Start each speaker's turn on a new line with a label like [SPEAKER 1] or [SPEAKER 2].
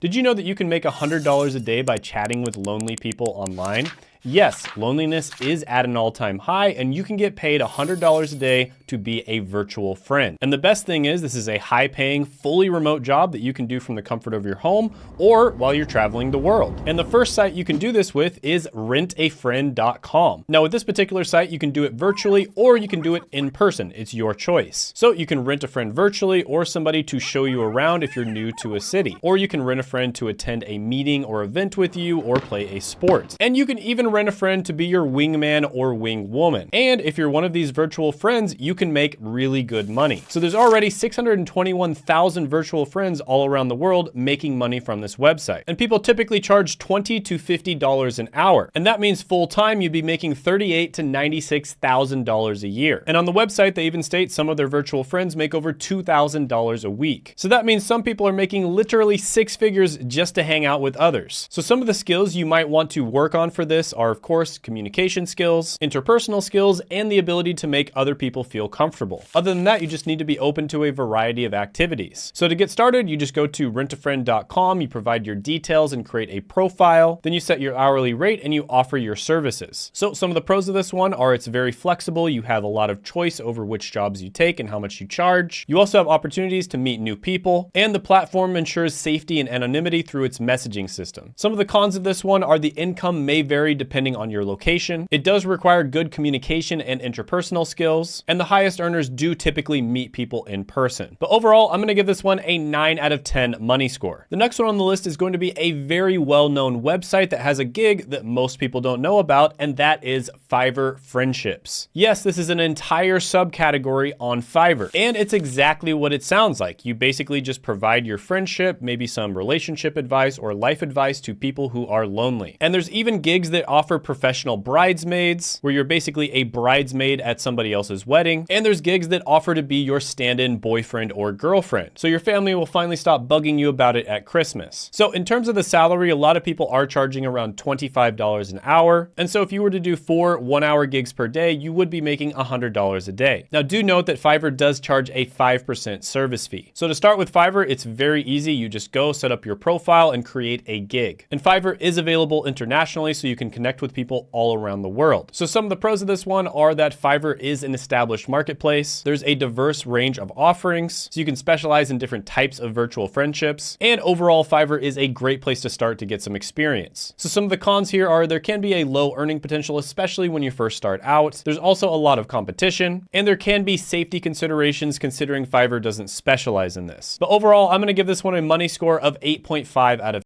[SPEAKER 1] Did you know that you can make $100 a day by chatting with lonely people online? Yes, loneliness is at an all-time high, and you can get paid $100 a day to be a virtual friend. And the best thing is this is a high-paying, fully remote job that you can do from the comfort of your home or while you're traveling the world. And the first site you can do this with is rentafriend.com. Now with this particular site, you can do it virtually or you can do it in person. It's your choice. So you can rent a friend virtually or somebody to show you around if you're new to a city. Or you can rent a friend to attend a meeting or event with you or play a sport. And you can even rent a friend to be your wingman or wingwoman. And if you're one of these virtual friends, you can make really good money. So there's already 621,000 virtual friends all around the world making money from this website. And people typically charge $20 to $50 an hour. And that means full time you'd be making $38,000 to $96,000 a year. And on the website, they even state some of their virtual friends make over $2,000 a week. So that means some people are making literally six figures just to hang out with others. So some of the skills you might want to work on for this are, of course, communication skills, interpersonal skills, and the ability to make other people feel comfortable. Other than that, you just need to be open to a variety of activities. So to get started, you just go to rentafriend.com, you provide your details and create a profile, then you set your hourly rate and you offer your services. So some of the pros of this one are it's very flexible, you have a lot of choice over which jobs you take and how much you charge. You also have opportunities to meet new people, and the platform ensures safety and anonymity through its messaging system. Some of the cons of this one are the income may vary depending on your location. It does require good communication and interpersonal skills, and the highest earners do typically meet people in person. But overall, I'm gonna give this one a 9 out of 10 money score. The next one on the list is going to be a very well-known website that has a gig that most people don't know about, and that is Fiverr Friendships. Yes, this is an entire subcategory on Fiverr, and it's exactly what it sounds like. You basically just provide your friendship, maybe some relationship advice or life advice to people who are lonely. And there's even gigs that offer professional bridesmaids, where you're basically a bridesmaid at somebody else's wedding. And there's gigs that offer to be your stand-in boyfriend or girlfriend. So your family will finally stop bugging you about it at Christmas. So in terms of the salary, a lot of people are charging around $25 an hour. And so if you were to do 4 one-hour gigs per day, you would be making $100 a day. Now do note that Fiverr does charge a 5% service fee. So to start with Fiverr, it's very easy. You just go set up your profile and create a gig. And Fiverr is available internationally, so you can connect with people all around the world. So some of the pros of this one are that Fiverr is an established marketplace. There's a diverse range of offerings, so you can specialize in different types of virtual friendships. And overall, Fiverr is a great place to start to get some experience. So some of the cons here are there can be a low earning potential, especially when you first start out. There's also a lot of competition, and there can be safety considerations considering Fiverr doesn't specialize in this. But overall, I'm gonna give this one a money score of 8.5 out of